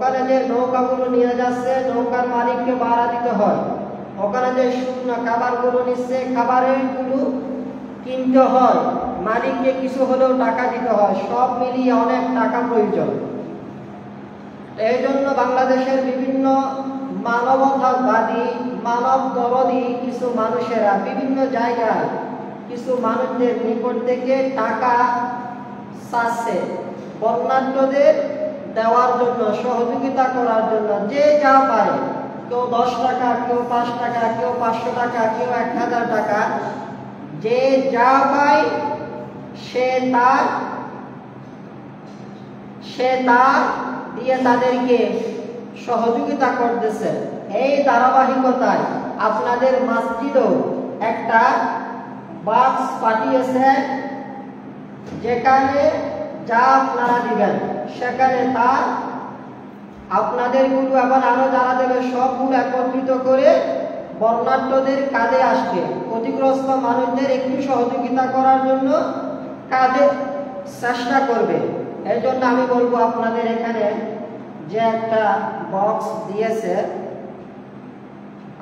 ওখানে যে নৌকাগুলো নিয়ে যাচ্ছে নৌকার মালিককে ভাড়া দিতে হয়, ওখানে যে শুকনো খাবারগুলো নিচ্ছে খাবারগুলো কিনতে হয়, মালিককে কিছু হলেও টাকা দিতে হয়, সব মিলিয়ে অনেক টাকা প্রয়োজন। এই জন্য বাংলাদেশের বিভিন্ন মানবতাবাদী মানব দরদি কিছু মানুষেরা বিভিন্ন জায়গায় কিছু মানুষদের নিকট থেকে টাকা চাচ্ছে বন্যার্থদের দেওয়ার জন্য, সহযোগিতা করার জন্য। যে যা পারে, কেউ 10 টাকা, কেউ 5 টাকা, কেউ 500 টাকা, কেউ 1000 টাকা, যে যা পায় সে তার দিয়ে তাদেরকে সহযোগিতা করতেছে। এই ধারাবাহিকতায় আপনাদের মসজিদেও একটা বাক্স পাঠিয়েছে, যেখানে যা আপনারা দিবেন সেখানে তার আপনাদের গুলো এবং আরো যারা দেবে সবগুলো একত্রিত করে বন্যার্থদের কাজে আসবে, ক্ষতিগ্রস্ত মানুষদের একটু সহযোগিতা করার জন্য কাজে চেষ্টা করবে। এই জন্য আমি বলবো আপনাদের এখানে যে একটা বক্স দিয়েছে,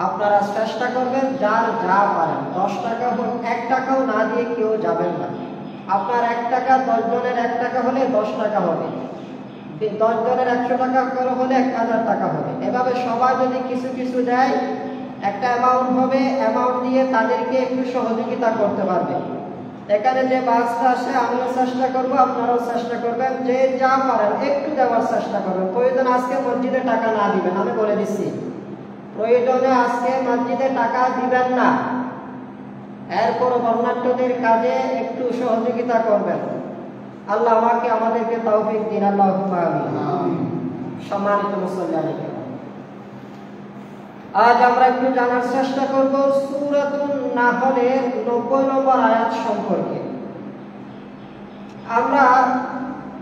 আপনারা চেষ্টা করবেন যার যা পারেন, 10 টাকা হোক, 1 টাকাও না দিয়ে কেউ যাবেন না। আপনার 1 টাকা 10 জনের 1 টাকা হলে 10 টাকা হবে, 10 জনের 100 টাকা করে হলে 1000 টাকা হবে। এভাবে সবাই যদি কিছু কিছু দেয় একটা অ্যামাউন্ট হবে, অ্যামাউন্ট দিয়ে তাদেরকে একটু সহযোগিতা করতে পারবে। এখানে যে বাক্সটা আসে আমিও চেষ্টা করবো, আপনারাও চেষ্টা করবেন, যে যা পারেন একটু দেওয়ার চেষ্টা করবেন। প্রয়োজন আজকে মসজিদে টাকা না দিবেন, আমি বলে দিচ্ছি, প্রয়োজনে আজকে মসজিদে টাকা দিবেন না, এরপর বন্যার্থদের কাজে একটু সহযোগিতা করবেন। আল্লাহ আমাকে আমাদেরকে তৌফিক দিন, আল্লাহুম্মা আমিন। সম্মানিত মুসল্লি, আজ আমরা একটু জানার চেষ্টা করব সূরাতুন নাহলের 90 নম্বর আয়াত সম্পর্কে।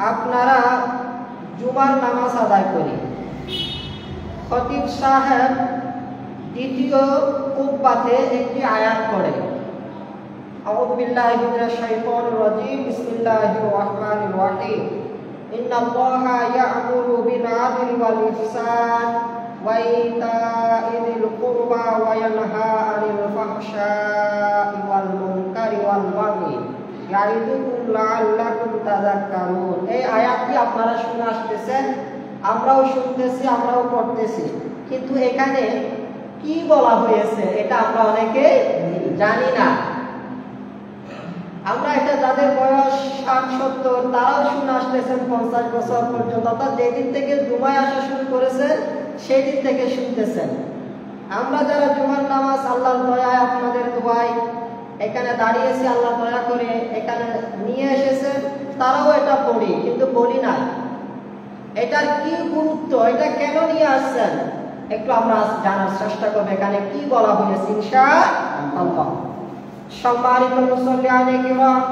আপনারা জুমার নামাজ আদায় করি, খতিব সাহেব দ্বিতীয় খুতবাতে একটি আয়াত পড়ে, আউযু বিল্লাহি মিনাশ শাইতানির রাজীম, বিসমিল্লাহির রাহমানির রাহিম, ইন্নাল্লাহা ইয়া'মুরু বিল আদলি ওয়াল ইহসান ওয়া ইতা'i যিল কুরবা ওয়া ইয়ানহা 'আনিল ফাহশা'i ওয়াল মুনকারি ওয়াল বাগি ইয়া'iদুকুম লা'আল্লাকুম তাযাক্কারুন। এই আয়াতটি আপনারা শুনে আসতেছেন, আমরাও শুনতেছি, আমরাও পড়তেছি, কিন্তু এখানে কি বলা হয়েছে এটা আমরা অনেকে জানি না। আমরা এটা যাদের বয়স 60-70 তারাও শুনে আসতেছেন 50 বছর পর্যন্ত, অর্থাৎ যেদিন থেকে জুমায় আসা শুরু করেছে সেই দিন থেকে শুনতেছেন। আমরা যারা জুমার নামাজ আল্লাহর দয়ায় আপনাদের দোয়ায় এখানে দাঁড়িয়েছি, আল্লাহ দয়া করে এখানে নিয়ে এসেছেন, তারাও এটা পড়ি, কিন্তু বলি না এটার কি গুরুত্ব, এটা কেন নিয়ে আসছেন, একটু আমরা জানার চেষ্টা করবো এখানে কি বলা হয়েছে ইনশাআল্লাহ। সম্মানিত মুসল্লিয়ানে কিরাম,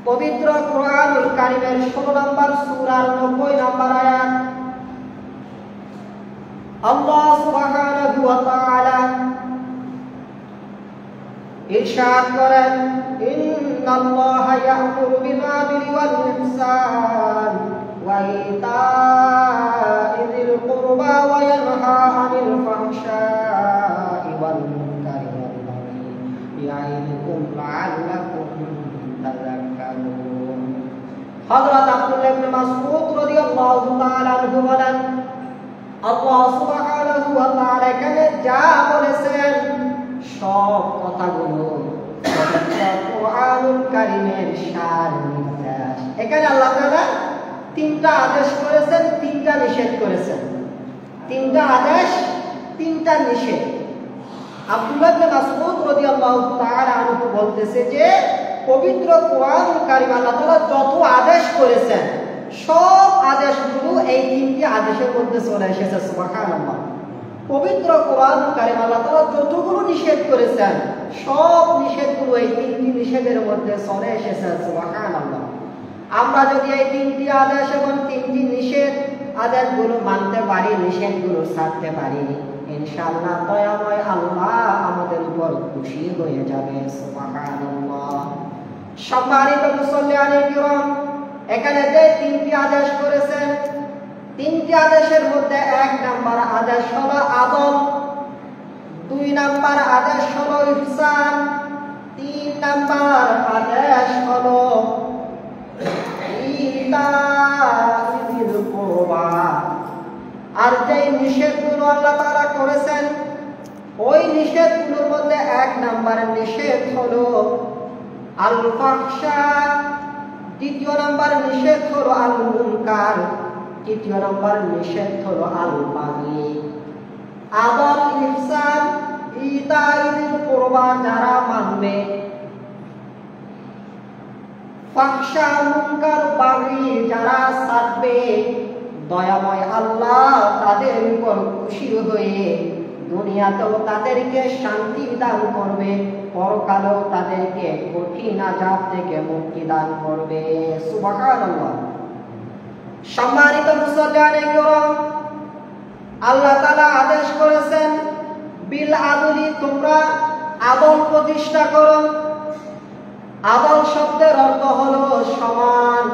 পবিত্র কোরআনুল কারীমের 16 নম্বর সূরার 90 নম্বর আয়াত আল্লাহ সুবহানাহু ওয়া তাআলা ইরশাদ করেন, ইন্নাল্লাহা ইয়া'মুরু বিল আদলি ওয়াল ইহসান ওয়া ইতা'i যিল কুরবা ওয়া ইয়ানহা 'আনিল ফাহশা'i ওয়াল মুনকারি ওয়াল বাগি ইয়া'iদুকুম লা'আল্লাকুম তাযাক্কারুন। হযরত আব্দুল্লাহ ইবনে মাসউদ রাদিয়াল্লাহু তাআলা আনহু বলেন, আল্লাহ সুবহানাহু ওয়া তাআলা এখানে যা বলেছেন সব কথাগুলো কোরআনুল কারীমের সার নির্দেশ। এখানে আল্লাহ তাআলা 3টা আদেশ করেছেন, 3টা নিষেধ করেছেন। 3টা আদেশ, 3টা নিষেধ। আব্দুল্লাহ ইবনে মাসউদ রাদিয়াল্লাহু তাআলা আনহু বলতেছে যে পবিত্র কোরআনুল কারীম আল্লাহ তাআলা যত আদেশ করেছেন সব আদেশগুলো এই 3টি আদেশের মধ্যে চলে এসেছে। সুবহানাল্লাহ। পবিত্র কোরআনুল কারীম আল্লাহ তাআলা যতগুলো নিষেধ করেছেন সব নিষেধগুলো এই 3টি নিষেধের মধ্যে চলে এসেছে। সুবহানাল্লাহ। আমরা যদি এই 3টি আদেশ এবং 3টি নিষেধ আদেশগুলো মানতে পারি, নিষেধগুলো ছাড়তে পারি, ইনশাআল্লাহ দয়াময় আল্লাহ আমাদের উপর খুশি হয়ে যাবে। সুবহানাল্লাহ। সম্মানিত মুসল্লিয়ানে কিরাম, এখানে যে 3টি আদেশ করেছেন তিনটি আদেশের মধ্যে 1 নাম্বার আদেশ হলো আদল, 2 নাম্বার আদেশ হলো ইহসান, 3 নাম্বার আদেশ হলো ইতা'যিল কুরবা। আর যেই নিষেধগুলো আল্লাহ তাআলা করেছেন ওই নিষেধগুলোর মধ্যে 1 নাম্বার নিষেধ হলো আল ফাহশা, 2 নাম্বার নিষেধ হলো আল মুনকার, 3 নাম্বার নিষেধ হলো আল বাগি। আদল, ইহসান, ইতা'যিল কুরবা যারা মানবে, ফাহশা, মুনকার, বাগি যারা ছাড়বে, দয়াময় আল্লাহ তাদের উপর খুশি হয়ে দুনিয়াতেও তাদেরকে শান্তি দান করবে, পরকালেও তাদেরকে কঠিন আযাব থেকে মুক্তি দান করবে। সুবহানাল্লাহ। সম্মানিত মুসল্লিয়ানে কিরাম, আল্লাহ তাআলা আদেশ করেছেন বিল আদলি, তোমরা আদল প্রতিষ্ঠা করো। আদল শব্দের অর্থ হলো সমান।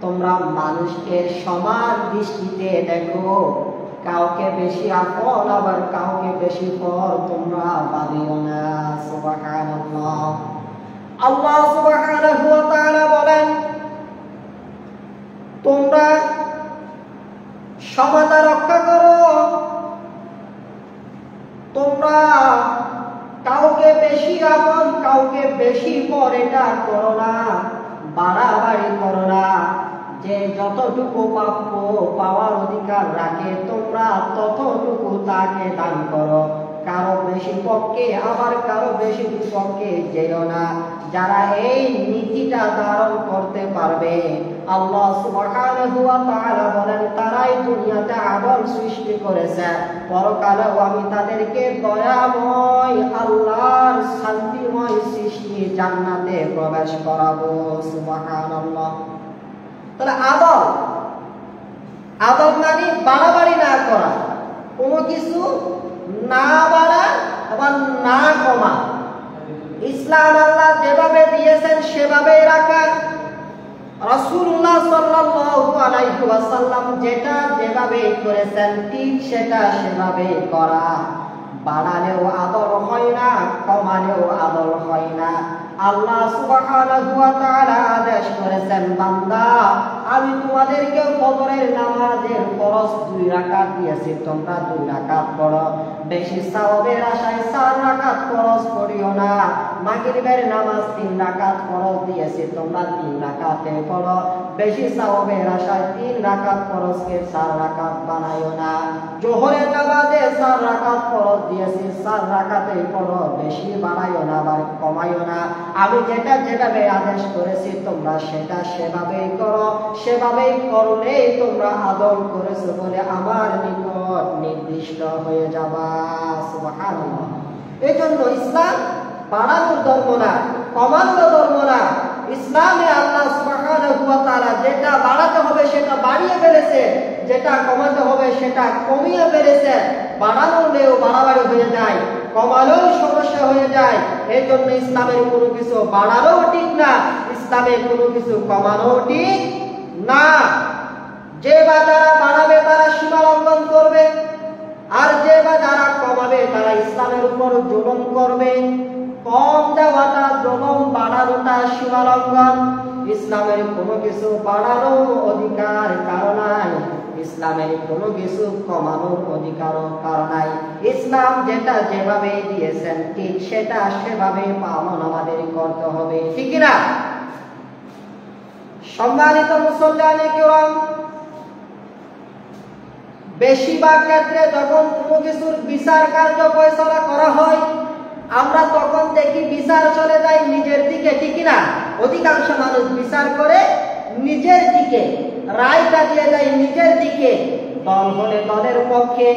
তোমরা মানুষকে সমান দৃষ্টিতে দেখো, কাউকে বেশি আপন আবার কাউকে বেশি পর তোমরা ভাবিও না। সুবহানাল্লাহ। আল্লাহ সুবহানাহু ওয়া তাআলা বলেন, তোমরা সমতা রক্ষা করো, তোমরা কাউকে বেশি আপন কাউকে বেশি পর এটা করো না, বাড়াবাড়ি করো না। যে যতটুকু প্রাপ্য পাওয়ার অধিকার রাখে তোমরা ততটুকু তাকে দান করো। কারো বেশি পক্ষে আবার কারো বেশি পক্ষে যেও না। যারা এই নীতিটা ধারণ করতে পারবে, আল্লাহ সুবহানাহু ওয়া তাআলা বলেন, তারাই দুনিয়াতে আদল সৃষ্টি করেছে, পরকালেও আমি তাদেরকে দয়াময় আল্লাহর শান্তিময় সৃষ্টি জান্নাতে প্রবেশ করাবো। সুবহানাল্লাহ। তাহলে আদল, আদল মানে বাড়াবাড়ি না করা, কোনো কিছু না বাড়া আবার না কমা। ইসলাম আল্লাহ যেভাবে দিয়েছেন সেভাবেই রাখা। রাসূলুল্লাহ সাল্লাল্লাহু আলাইহি ওয়াসাল্লাম যেটা যেভাবে করেছেন ঠিক সেটা সেভাবে করা। বাড়ালেও আদর হয় না, কমালেও আদর হয় না। আল্লাহ সুবহানাহু ওয়া তাআলা আদেশ করেছেন, বান্দা আমি তোমাদেরকে ফজরের নামাজের ফরজ 2 রাকাত দিয়েছি, তোমরা 2 রাকাত পড়ো। বেশি সওয়াবের আশায় 4 রাকাত ফরজ পড়িও না। মাগরিবের নামাজ 3 রাকাত ফরজ দিয়েছি, তোমরা 3 রাকাতে পড়ো। বেশি সওয়াবের আশায় 3 রাকাত ফরজকে 4 রাকাত বানাইও না। জোহরের নামাজে 4 রাকাত ফরজ দিয়েছি, 4 রাকাতে পড়ো, বেশি বাড়াইও না আবার কমাইও না। আমি যেটা যেভাবে আদেশ করেছি তোমরা সেটা সেভাবেই করো। সেভাবেই করলে তোমরা আদর করেছো বলে আমার নিকট নির্দিষ্ট হয়ে যাবা। সুবহানাল্লাহ। এই জন্য ইসলাম বাড়ানোর ধর্ম না, কমানোর ধর্ম না। ইসলামে আল্লাহ সুবহানাহু ওয়া তাআলা যেটা বাড়াতে হবে সেটা বাড়িয়ে ফেলেছে, যেটা কমাতে হবে সেটা কমিয়ে ফেলেছে। বাড়ানোলেও বাড়াবাড়ি হয়ে যায়, কমালেও সমস্যা হয়ে যায়। এই জন্য ইসলামের কোনো কিছু বাড়ানোও ঠিক না, ইসলামের কোনো কিছু কমানোও ঠিক না। যে বা যারা বাড়াবে তারা সীমা লঙ্ঘন করবে, আর যে বা যারা কমাবে তারা ইসলামের উপর জুলুম করবে। কম দেওয়াটা জুলুম, বাড়ানোটা সীমা লঙ্ঘন। ইসলামের কোনো কিছু বাড়ানোর অধিকার কারো নাই, ইসলামের কোনো কিছু কমানোর অধিকার কারো নাই। ইসলাম যেটা যেভাবে দিয়েছেন ঠিক সেটা সেভাবে পালন আমাদের করতে হবে, ঠিক না? সম্মানিত মুসল্লিয়ানে কিরাম, বেশিরভাগ ক্ষেত্রে যখন কোনো কিছুর বিচার কার্য ফয়সালা করা হয় আমরা তখন দেখি বিচার চলে যায় নিজের দিকে, ঠিক না? অধিকাংশ মানুষ বিচার করে নিজের দিকে, রায়টা দিয়ে যায় নিজের দিকে। দল হলে দলের পক্ষে,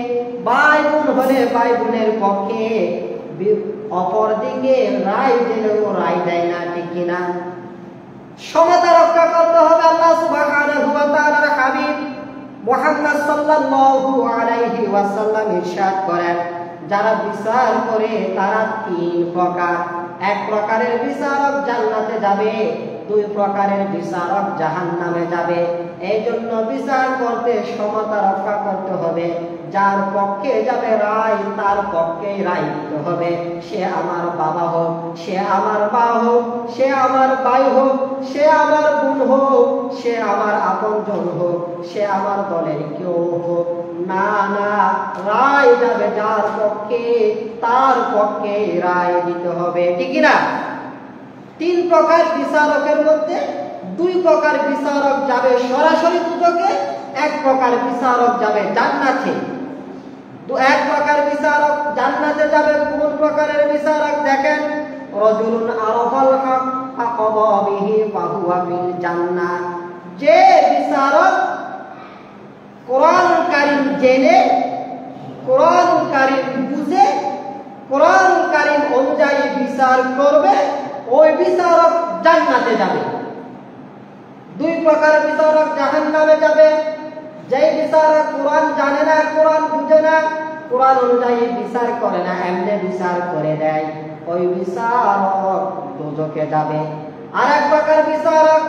ভাই বোন হলে ভাই বোনের পক্ষে, অপর দিকে রায় দিলেও রায় দেয় না, ঠিক না? সমতা রক্ষা করতে হবে। আল্লাহ সুবহানাহু ওয়া তাআলার হাবিব মুহাম্মদ সাল্লাল্লাহু আলাইহি ওয়াসাল্লাম ইরশাদ করেন, যারা বিচার করে তারা 3 প্রকার। 1 প্রকারের বিচারক জান্নাতে যাবে, 2 প্রকারের বিচারক জাহান্নামে যাবে। এই জন্য বিচার করতে সমতা রক্ষা করতে হবে। যার পক্ষে যাবে রায় তার পক্ষেই রায় দিতে হবে। সে আমার বাবা হোক, সে আমার মা হোক, সে আমার ভাই হোক, সে আমার বোন হোক, সে আমার আপনজন হোক, সে আমার দলের কেউ হোক, না না, রায় যাবে যার পক্ষে তার পক্ষে রায় দিতে হবে, ঠিক না? 3 প্রকার বিচারকের মধ্যে 2 প্রকার বিচারক যাবে সরাসরি দুজকে, 1 প্রকার বিচারক যাবে জান্নাতে। 1 প্রকার বিচারক জান্নাতে যাবে। কোন প্রকারের বিচারক দেখেন, রাজুলুন আরাফাল হক ফাকাদা বিহি ফাহুয়া ফিল জান্নাহ। যে বিচারক কোরআনুল কারীম জেনে, কোরআনুল কারীম বুঝে, কোরআনুল কারীম অনুযায়ী বিচার করবে, ওই বিচারক জান্নাতে যাবে। 2 প্রকার বিচারক জাহান্নামে যাবে। যেই বিচারক কোরআন জানে না, কোরআন বুঝে না, কোরআন অনুযায়ী বিচার করে না, এমনি বিচার করে দেয়, ওই বিচারক দোজখে যাবে। আর 1 প্রকার বিচারক,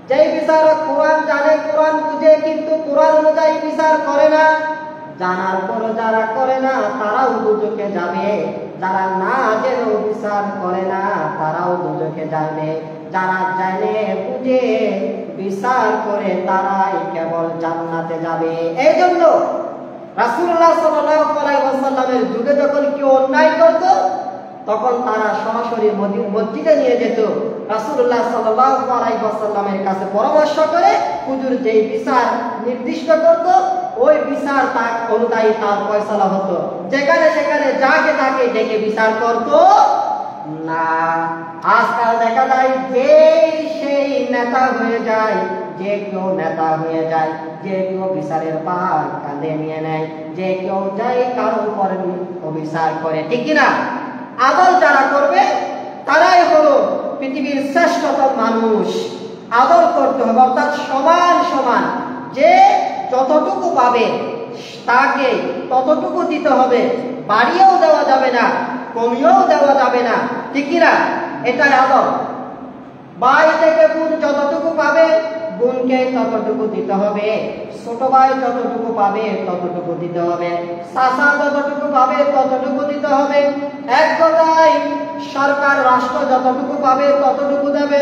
যেই বিচারক কোরআন জানে, কোরআন বুঝে, কিন্তু কোরআন অনুযায়ী বিচার করে না, জানার পরও যারা করে না তারাও দোজখে যাবে। যারা না জেনেও বিচার করে না তারাও দোজখে যাবে। যারা জানে বুঝে বিচার করে তারাই কেবল জান্নাতে যাবে। এই জন্য রাসূলুল্লাহ সাল্লাল্লাহু আলাইহি ওয়াসাল্লামের যুগে যখন কেউ অন্যায় করত তখন তারা সরাসরি মসজিদে নিয়ে যেত। রাসূলুল্লাহ সাল্লাল্লাহু আলাইহি ওয়াসাল্লামের কাছে পরামর্শ করে হুজুর যেই বিচার নির্দিষ্ট করত ওই বিচার তার অনুযায়ী তার ফয়সালা হতো। যেখানে সেখানে যাকে তাকে ডেকে বিচার করত না। আজকাল দেখা যায় যে সেই নেতা হয়ে যায়, যে কেউ নেতা হয়ে যায়, যে কেউ বিচারের পার কাঁধে নিয়ে নেয়, যে কেউ যাই কারো উপর অবিচার করে, ঠিক কিনা? আদল যারা করবে তারাই হলো পৃথিবীর শ্রেষ্ঠতম মানুষ। আদল করতে হবে, অর্থাৎ সমান সমান, যে যতটুকু পাবে তাকে ততটুকু দিতে হবে। বাড়িয়েও দেওয়া যাবে না, কমিয়েও দেওয়া যাবে না, ঠিক না? এটাই আদল। ভাই থেকে বোন যতটুকু পাবে বোনকে ততটুকু দিতে হবে, ছোট ভাই যতটুকু পাবে ততটুকু দিতে হবে, চাচা যতটুকু পাবে ততটুকু দিতে হবে। এক কথায় সরকার রাষ্ট্র যতটুকু পাবে ততটুকু দেবে,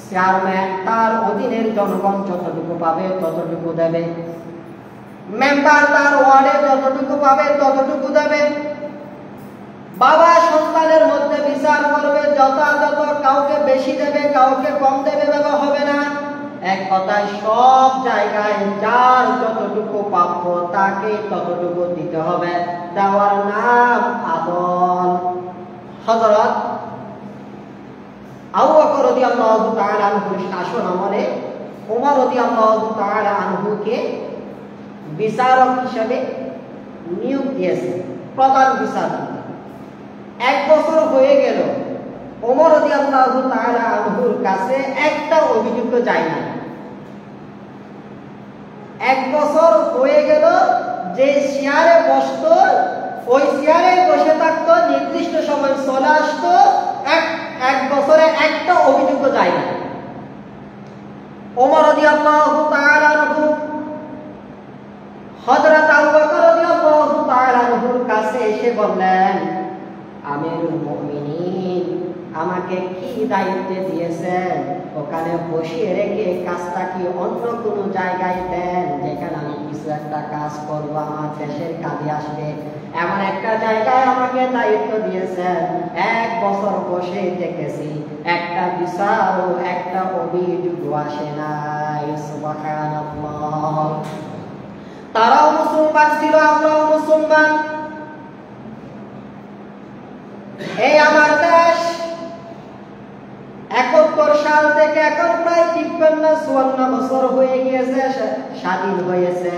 চেয়ারম্যান তার অধীনের জনগণ যতটুকু পাবে ততটুকু দেবে, মেম্বার তার ওয়ার্ডে যতটুকু পাবে ততটুকু দেবে। বাবা সন্তানের মধ্যে বিচার করবে, যথাযথ, কাউকে বেশি দেবে কাউকে কম দেবে বাবা হবে না। এক কথায় সব জায়গায় যার যতটুকু প্রাপ্য তাকে ততটুকু দিতে হবে। দেওয়ার নাম আদল। হযরত আবু বকর রাদিয়াল্লাহু তাআলা আনহুর শাসন আমলে ওমর রাদিয়াল্লাহু তাআলা আনহুকে বিচারক হিসেবে নিয়োগ দিয়েছে, প্রধান বিচারক। 1 বছর হয়ে গেল, ওমর রাদিয়াল্লাহু তাআলা আনহুর কাছে একটা অভিযোগ যায় না। 1 বছর হয়ে গেল, যে চেয়ারে বসতো ওই চেয়ারে বসে থাকতো, নির্দিষ্ট সময় চলে আসতো, 1 বছরে একটা অভিযোগ যায় না। ওমর রাদিয়াল্লাহু তাআলা আনহু হযরত আবু বকর রাদিয়াল্লাহু তাআলা আনহুর কাছে এসে বললেন, আমিরুল মুমিনিন আমাকে কি দায়িত্ব দিয়েছেন, ওখানে বসিয়ে রেখে কাজটা কি অন্য কোনো জায়গায় দেন যেখানে আমি কিছু একটা কাজ করব, আমার দেশের কাজে আসবে, এমন একটা জায়গায় আমাকে দায়িত্ব দিয়েছেন। 1 বছর বসে দেখেছি একটা বিচার ও একটা অভিযোগ আসে নাই। সুবহানাল্লাহ। তারাও মুসলমান ছিল, আমরাও মুসলমান। এই আমার দেশ 71 সাল থেকে এখন প্রায় 53-54 বছর হয়ে গিয়েছে স্বাধীন হয়েছে।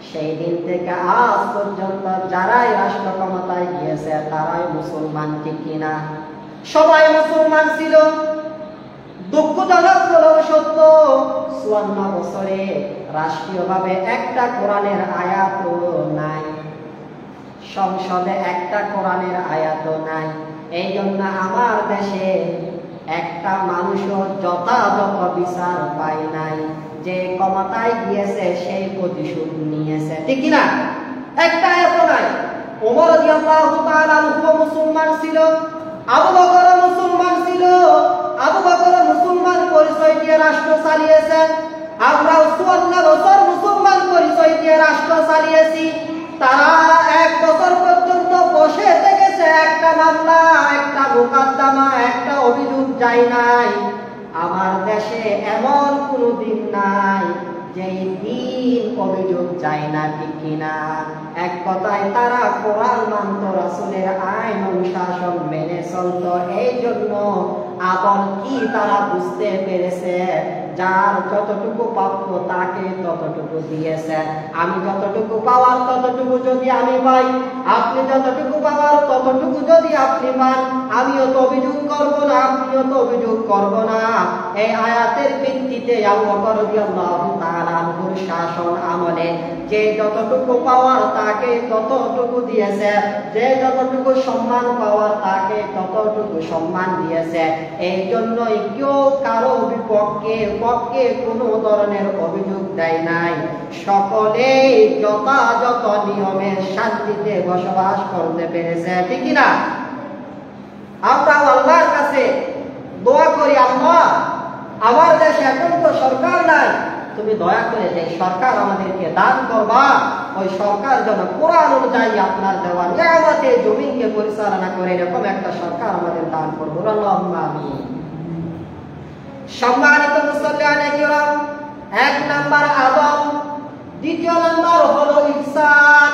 সেই দিন থেকে আজ পর্যন্ত যারাই রাষ্ট্র ক্ষমতায় গিয়েছে তারাই মুসলমান, ঠিক কিনা? সবাই মুসলমান ছিল। দুঃখজনক হলেও সত্য, 54 বছরে রাষ্ট্রীয়ভাবে একটা কোরআনের আয়াতও নাই, সংসদে একটা কোরআনের আয়াতও নাই। এই জন্য আমার দেশে একটা মানুষও যথাযথ বিচার পায় নাই। যে ক্ষমতায় গিয়েছে সেই প্রতিশোধ নিয়েছে, ঠিক কিনা? একটা এত নাই। ওমর রাদিয়াল্লাহু তাআলা আনহু মুসলমান ছিল, আবু বকর মুসলমান ছিল। আবু বকর মুসলমান পরিচয় দিয়ে রাষ্ট্র চালিয়েছেন। আমরাও 54 বছর মুসলমান পরিচয় দিয়ে রাষ্ট্র চালিয়েছি। তারা 1 বছর পর্যন্ত বসে থেকেছে, একটা মামলা, একটা মোকদ্দমা, একটা অভিযোগ যায় নাই। আমার দেশে এমন কোনো দিন নাই যেই দিন অভিযোগ যায় না, ঠিক কিনা? এক কথায় তারা কোরআন মানত, রাসূলের আইন অনুশাসন মেনে চলত। এই জন্য আদল কি তারা বুঝতে পেরেছে। যার যতটুকু প্রাপ্য তাকে ততটুকু দিয়েছে। আমি যতটুকু পাওয়ার ততটুকু যদি আমি পাই, আপনি যতটুকু পাওয়ার ততটুকু যদি আপনি পান, আমিও তো অভিযোগ করব না, আপনিও তো অভিযোগ করব না। এই আয়াতের ভিত্তিতে আবু বকর রাদিয়াল্লাহু তাআলা আনহুর শাসন আমলে যে যতটুকু পাওয়ার তাকে ততটুকু দিয়েছে, যে যতটুকু সম্মান পাওয়ার তাকে ততটুকু সম্মান দিয়েছে। এই জন্যই কেউ কারো বিপক্ষে কোনো ধরনের অভিযোগ দেয় নাই। সকলেই যথাযথ নিয়মে শান্তিতে বসবাস করতে পেরেছে, ঠিক কিনা? আমরা আল্লাহর কাছে দোয়া করি, আল্লাহ আমার দেশে এখন তো সরকার নাই, তুমি দয়া করে যে সরকার আমাদেরকে দান করবা, ওই সরকার যেন কোরআন অনুযায়ী আপনার দেওয়া নিয়ামতে জমিনকে পরিচালনা করে এরকম একটা সরকার আমাদের দান করবো। আল্লাহুম্মা আমিন। সম্মানিত মুসল্লিয়ানে কিরাম, 1 নাম্বার আদব। দ্বিতীয় নাম্বার হলো ইহসান।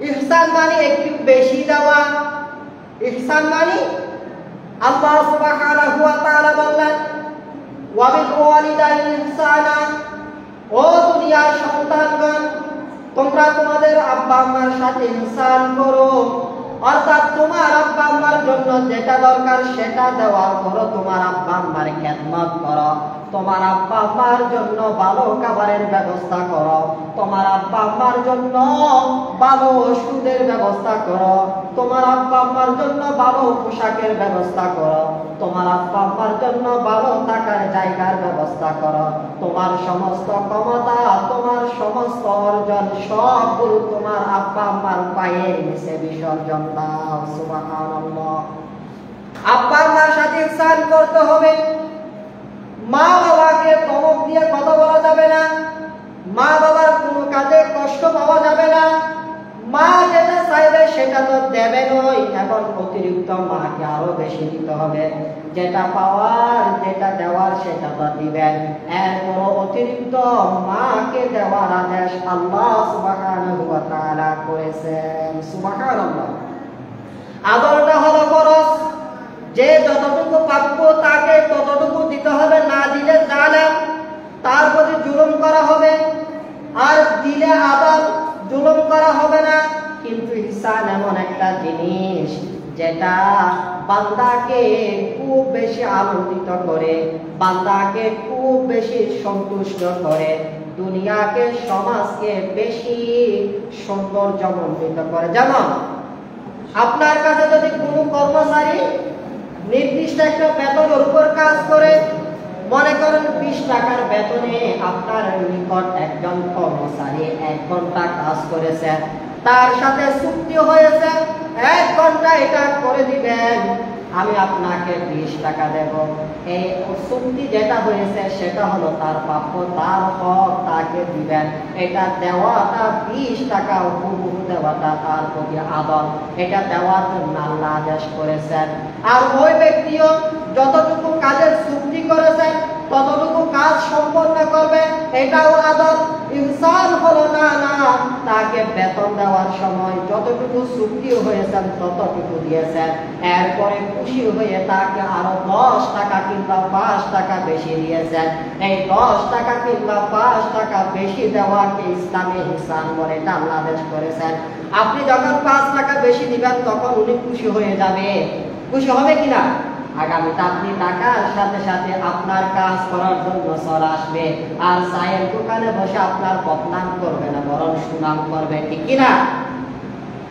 ইহসান মানে একটু বেশি দেওয়া। ইহসান মানে আল্লাহ সুবহানাহু ওয়া তাআলা বললেন, ওয়া বিল ওয়ালিদাইনি ইহসানা, ও দুনিয়ার সন্তানগণ তোমরা তোমাদের আব্বা আম্মার সাথে ইহসান করো। অর্থাৎ তোমার আব্বা আম্মার জন্য যেটা দরকার সেটা দেওয়া করো, তোমার আব্বা আম্মার খেদমত করো, তোমার আব্বা আম্মার জন্য ভালো খাবারের ব্যবস্থা করো, তোমার আব্বা আম্মার জন্য ভালো ওষুধের ব্যবস্থা করো, তোমার আব্বা আম্মার জন্য ভালো পোশাকের ব্যবস্থা করো, তোমার আব্বা আম্মার জন্য ভালো থাকার জায়গার ব্যবস্থা করো। তোমার সমস্ত ক্ষমতা, তোমার সমস্ত অর্জন সবগুলো তোমার আব্বা আম্মার পায়ের নিচে বিসর্জন দাও। সুবহানাল্লাহ। আব্বা আম্মার সাথে ইহসান করতে হবে। মা বাবাকে ধমক দিয়ে কথা বলা যাবে না, মা বাবার কোনো কাজে কষ্ট পাওয়া যাবে না। মা যেটা চাইবে সেটা তো দেবে নয়, এখন অতিরিক্ত মাকে আরো বেশি দিতে হবে। যেটা পাওয়ার, যেটা দেওয়ার সেটা তো দিবেন, এরপর অতিরিক্ত মাকে দেওয়ার আদেশ আল্লাহ সুবহানাহু ওয়া তাআলা করেছেন। সুবহানাল্লাহ। আদরটা হলো ফরজ, যে যতটুকু প্রাপ্য তাকে ততটুকু দিতে হবে, না দিলে জালেম, তার প্রতি জুলুম করা হবে। আর দিলে আদর, জুলুম করা হবে না। কিন্তু ইহসান এমন একটা জিনিস যেটা বান্দাকে খুব বেশি আনন্দিত করে, বান্দাকে খুব বেশি সন্তুষ্ট করে, দুনিয়াকে সমাজকে বেশি সৌন্দর্যমণ্ডিত করে। যেমন আপনার কাছে যদি কোনো কর্মচারী নির্দিষ্ট একটা বেতনের উপর কাজ করে, মনে করেন 20 টাকার বেতনে আপনার নিকট একজন কর্মচারী 1 ঘন্টা কাজ করেছে, তার সাথে চুক্তি হয়েছে 1 ঘন্টা এটা করে দিবেন, আমি আপনাকে 20 টাকা দেব। এই চুক্তি যেটা হয়েছে সেটা হলো তার প্রাপ্য, তার হক তাকে দিবেন। এটা দেওয়াটা 20 টাকা হুবহু দেওয়াটা তার প্রতি আদর, এটা দেওয়ার জন্য আল্লাহ আদেশ করেছেন। আর ওই ব্যক্তিও যতটুকু কাজের চুক্তি করেছেন ততটুকু কাজ সম্পন্ন করবে, এটাও আদর। ইহসান হলো না তাকে বেতন দেওয়ার সময় যতটুকু চুক্তি হয়েছেন ততটুকু দিয়েছেন, এরপরে খুশি হয়ে তাকে আরো 10 টাকা কিংবা 5 টাকা বেশি দিয়েছেন। এই 10 টাকা কিংবা 5 টাকা বেশি দেওয়াকে ইসলামে ইহসান বলে, এটা আল্লাহ আদেশ করেছেন। আপনি যখন 5 টাকা বেশি দিবেন তখন উনি খুশি হয়ে যাবে। খুশি হবে কিনা? আগামীতে আপনি টাকার সাথে সাথে আপনার কাজ করার জন্য চলে আসবে, আর চায়ের দোকানে বসে আপনার বদনাম করবে না, বরং সুনাম করবে, ঠিক কিনা?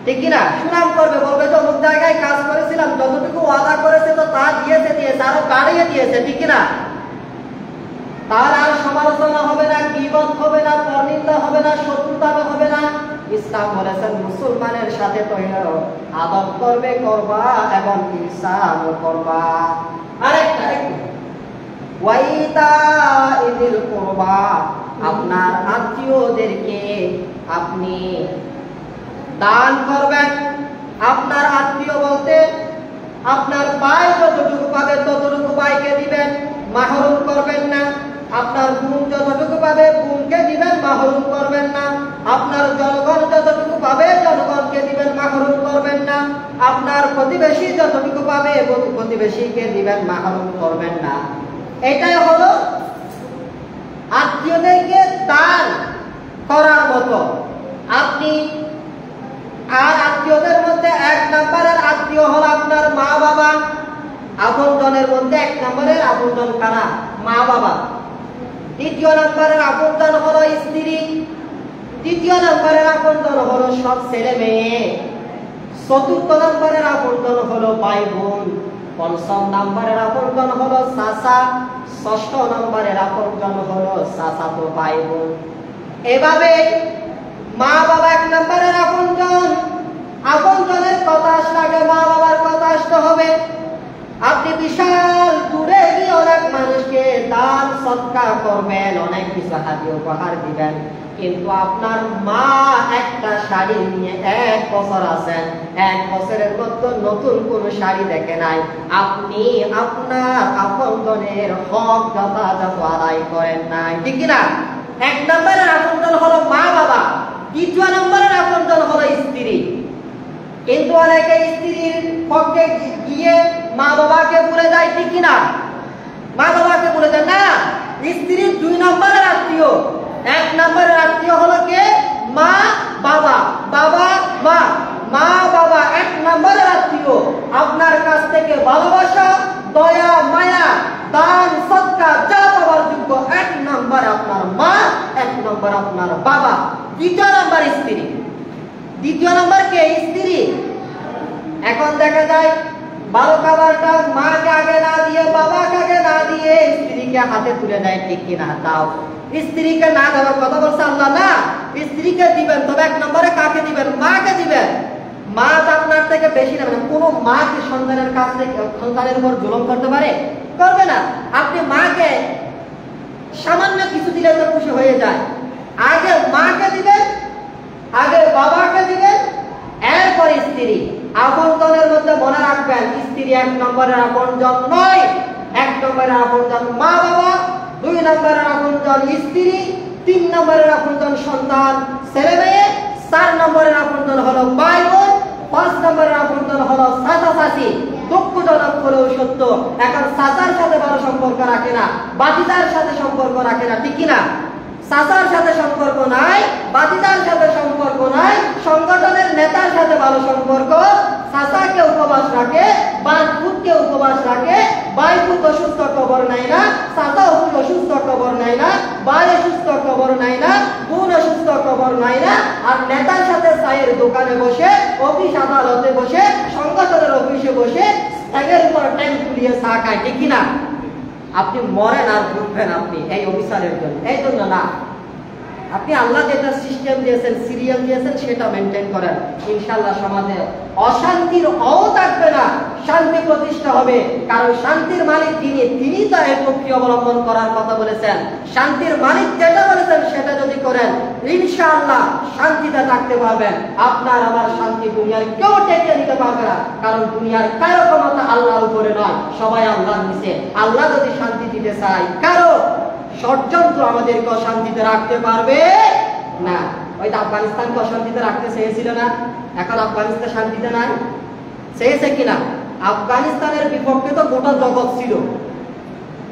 ঠিক কিনা? সুনাম করবে, বলবে যে অমুক জায়গায় কাজ করেছিলাম, যতটুকু ওয়াদা করেছে তো তা দিয়েছে, আরো বাড়িয়ে দিয়েছে, ঠিক কিনা? তার আর সমালোচনা হবে না, গীবত হবে না, পরনিন্দা হবে না, শত্রুতা হবে না। ইসলাম বলেছেন মুসলমানের সাথে তো আদব করবে, করবা এবং ইহসান করবা। আরেকটা ওয়াইতা ইদিল কুরবা, আপনার আত্মীয়দেরকে আপনি দান করবেন। আপনার আত্মীয় বলতে আপনার ভাই যতটুকু পাবে ততটুকু ভাইকে দিবেন, মাহরুম করবেন না। আপনার বোন যতটুকু পাবে বোনকে দিবেন, মাহরুম করবেন না। আপনার জনগণ যতটুকু পাবে জনগণকে দিবেন, মাহরুম করবেন না। আপনার প্রতিবেশী যতটুকু পাবে প্রতিবেশীকে দিবেন, মাহরুম করবেন না। এটাই হলো আত্মীয়দেরকে দান করার মতো। আপনি আর আত্মীয়দের মধ্যে 1 নম্বরের আত্মীয় হলো আপনার মা বাবা। আপনজনের মধ্যে 1 নম্বরের আপনজন কারা? মা বাবা। 2 নম্বরের আপনজন হলো স্ত্রী। 3 নম্বরের আপনজন হলো সব ছেলে মেয়ে। 4 নম্বরের আপনজন হলো ভাই বোন। 5 নম্বরের আপনজন হলো চাচা। 6 নম্বরের আপনজন হলো চাচাতো ভাই বোন। এভাবে মা বাবা 1 নম্বরের আপনজন। আপনজনের কথা আসলে আগে মা বাবার কথা আসতে হবে। আপনি বিশাল দূরে গিয়ে অনেক মানুষকে দান সৎকা করবেন, অনেক কিছু হাদিয়া উপহার দিবেন, কিন্তু আপনার মা একটা শাড়ি নিয়ে 1 বছর আছেন, 1 বছরের মধ্যে নতুন কোন শাড়ি দেখে নাই, আপনি আপনার আপনজনের হক যথাযথ আদায় করেন নাই, ঠিক কিনা? 1 নম্বরের আপনজন হলো মা বাবা। 2 নম্বরের আপনজন হলো স্ত্রী। কিন্তু অনেকে স্ত্রীর পক্ষে গিয়ে মা বাবাকে ভুলে যায়, ঠিক কিনা? মা বাবাকে ভুলে যায় না। স্ত্রীর 2 নম্বরের আত্মীয়। 1 নম্বরের আত্মীয় হলো কে? মা বাবা। বাবা মা। মা বাবা 1 নম্বরের আত্মীয়। আপনার কাছ থেকে ভালোবাসা, দয়া, মায়া, দান সৎকার যা পাওয়ার যোগ্য 1 নম্বর আপনার মা, 1 নম্বর আপনার বাবা। 2 নম্বর স্ত্রী। 2 নম্বর কে? স্ত্রী। এখন দেখা যায় ভালো খাবারটা মাকে আগে না দিয়ে, বাবাকে আগে না দিয়ে স্ত্রীকে হাতে তুলে দেয়, ঠিক কিনা? দাও। স্ত্রীকে না দেওয়ার কথা বলছে আল্লাহ না। স্ত্রীকে দিবেন, তবে 1 নম্বরে কাকে দিবেন? মাকে দিবেন। মা তো আপনার থেকে বেশি নেবে না। কোনো মা কি সন্তানের কাছ থেকে সন্তানের উপর জুলুম করতে পারে? করবে না। আপনি মাকে সামান্য কিছু দিলে তো খুশি হয়ে যায়। আগে মাকে দিবেন, আগে বাবাকে দিবেন, এরপর স্ত্রী। আপনজনের মধ্যে মনে রাখবেন, স্ত্রী 1 নম্বরের আপনজন নয়। 1 নম্বরের আপনজন মা বাবা, 2 নম্বরের আপনজন স্ত্রী, 3 নম্বরের আপনজন সন্তান ছেলে মেয়ে, 4 নম্বরের আপনজন হলো ভাই বোন, 5 নম্বরের আপনজন হলো চাচা চাচি। দুঃখজনক হলেও সত্য, এখন চাচার সাথে ভালো সম্পর্ক রাখে না, বাতিদার সাথে সম্পর্ক রাখে না, ঠিক কিনা? চাচার সাথে সম্পর্ক নাই, বাতিদার সাথে সম্পর্ক নাই, সংগঠনের নেতার সাথে ভালো সম্পর্ক। চাচাকে উপবাস রাখে, বাপুতকে উপবাস রাখে, বাইপুত অসুস্থ খবর নাই না, চাচা অসুস্থ খবর নাই না, ভাই অসুস্থ খবর নাই না, বোন অসুস্থ খবর নাই না। আর নেতার সাথে চায়ের দোকানে বসে, অফিস আদালতে বসে, সংগঠনের অফিসে বসে ট্যাগের উপর ট্যাগ তুলিয়ে চা খায়, ঠিক কিনা? আপনি মরেন আর উঠবেন আপনি এই অফিসারের জন্য, এই জন্য না। আপনি আল্লাহ যেটা সিস্টেম দিয়েছেন, সিরিয়াল দিয়েছেন, সেটা মেনটেন করেন। ইনশাআল্লাহ সমাজে অশান্তির থাকবে না, শান্তি প্রতিষ্ঠা হবে। কারণ শান্তির মালিক তিনি তো এই প্রক্রিয়া অবলম্বন করার কথা বলেছেন। শান্তির মালিক যেটা বলেছেন সেটা যদি করেন, ইনশাআল্লাহ শান্তিতে থাকতে পারবেন। আপনার আমার শান্তি দুনিয়ার কেউ টেকে নিতে পারবে না। কারণ দুনিয়ার কারো ক্ষমতা আল্লাহর উপরে নয়, সবাই আল্লাহর নিচে। আল্লাহ যদি শান্তি দিতে চায়, কারো ষড়যন্ত্র আমাদেরকে অশান্তিতে রাখতে পারবে না। ওই তো আফগানিস্তানকে অশান্তিতে রাখতে চেয়েছিল না, এখন আফগানিস্তান শান্তিতে নাই, চেয়েছে কিনা? আফগানিস্তানের বিপক্ষে তো গোটা জগৎ ছিল,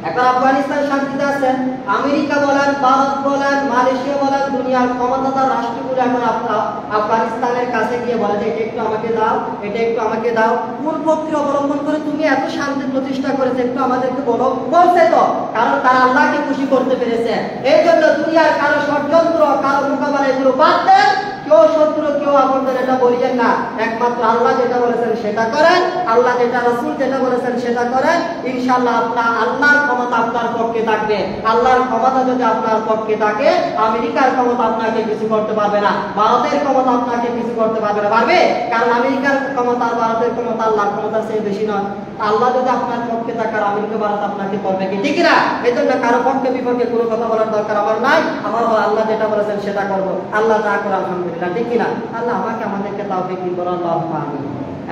এখন আফগানিস্তান শান্তিতে আছে। আমেরিকা বলেন, ভারত বলেন, মালয়েশিয়া বলেন, দুনিয়ার ক্ষমতাধর রাষ্ট্রগুলো এখন আফগানিস্তানের কাছে গিয়ে বলে যে এটা একটু আমাকে দাও, এটা একটু আমাকে দাও। কোন প্রক্রিয়া অবলম্বন করে তুমি এত শান্তি প্রতিষ্ঠা করেছে, একটু আমাদেরকে বলো। বলছে তো, কারণ তারা আল্লাহকে খুশি করতে পেরেছে। এই জন্য দুনিয়ার কারো ষড়যন্ত্র, কারো মোকাবেলা এগুলো বাদ দেন, কেউ শত্রু কেউ আপনজন এটা বলিয়েন না, একমাত্র আল্লাহ যেটা বলেছেন সেটা করেন, আল্লাহ যেটা রাসূল যেটা বলেছেন সেটা করেন। ইনশাআল্লাহ আপনার আল্লাহর ক্ষমতা আপনার পক্ষে থাকবে। আল্লাহর ক্ষমতা যদি আপনার পক্ষে থাকে, আমেরিকার ক্ষমতা আপনাকে কিছু করতে পারবে না, ভারতের ক্ষমতা আপনাকে কিছু করতে পারবে না। পারবে? কারণ আমেরিকার ক্ষমতা আর ভারতের ক্ষমতা আল্লাহর ক্ষমতার চেয়ে বেশি নয়। আল্লাহ যদি আপনার পক্ষে থাকে, আর আমেরিকা ভারত আপনাকে করবে কি? ঠিক না? এই জন্য কারো পক্ষে বিপক্ষে কোনো কথা বলার দরকার আমার নাই। আমার আল্লাহ যেটা বলেছেন সেটা করবো, আল্লাহ যা করে আলহামদুলিল্লাহ। ঠিক কিনা? আল্লাহ আমাকে আমাদেরকে তাওফিক দিন, বলেন আল্লাহুম্মা আমিন।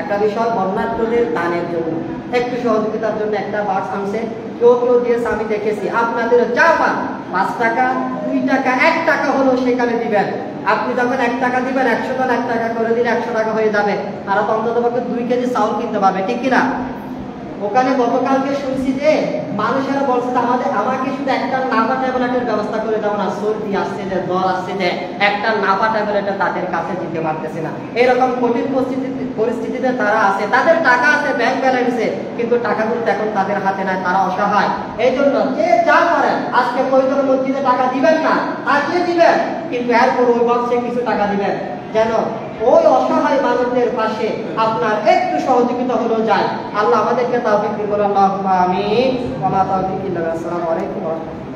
একটা বিষয়, বর্ণাঢ্যদের দানের জন্য একটু সহযোগিতার জন্য একটা বাক্স আনছে, কেউ কেউ দিয়েছে, আমি দেখেছি। আপনাদের যা পান, 5 টাকা 2 টাকা 1 টাকা হলো সেখানে দিবেন। আপনি যখন 1 টাকা দিবেন, 100 জন 1 টাকা করে দিলে 100 টাকা হয়ে যাবে, আর অন্তত পক্ষে 2 কেজি চাউল কিনতে পারবে। ঠিক কিনা? ওখানে গতকালকে শুনছি যে মানুষেরা বলছে আমাকে শুধু একটা নাপা ট্যাবলেটের ব্যবস্থা করে দাও না, সর্দি আসছে যে, জ্বর আসছে যে, একটা নাপা ট্যাবলেটের তাদের কাছে দিতে পারতেছে না। এরকম কঠিন পরিস্থিতিতে তারা আছে, তাদের টাকা আছে ব্যাংক ব্যালেন্সে, কিন্তু টাকাগুলো এখন তাদের হাতে নাই, তারা অসহায়। এই জন্য যে যা করেন, আজকে পবিত্র মসজিদে টাকা দিবেন না, আসলে দিবেন, কিন্তু এরপর ওই বক্সে কিছু টাকা দিবেন, যেন ওই অসহায় মানুষদের পাশে আপনার একটু সহযোগিতা হলো যায়। আল্লাহ আমাদেরকে তাওফিক দিন, বলেন আল্লাহুম্মা আমিন। ওয়া মা তাওফিক ইল্লা বিল্লাহ। আসসালামু আলাইকুম ওয়া রাহমাতুল্লাহ।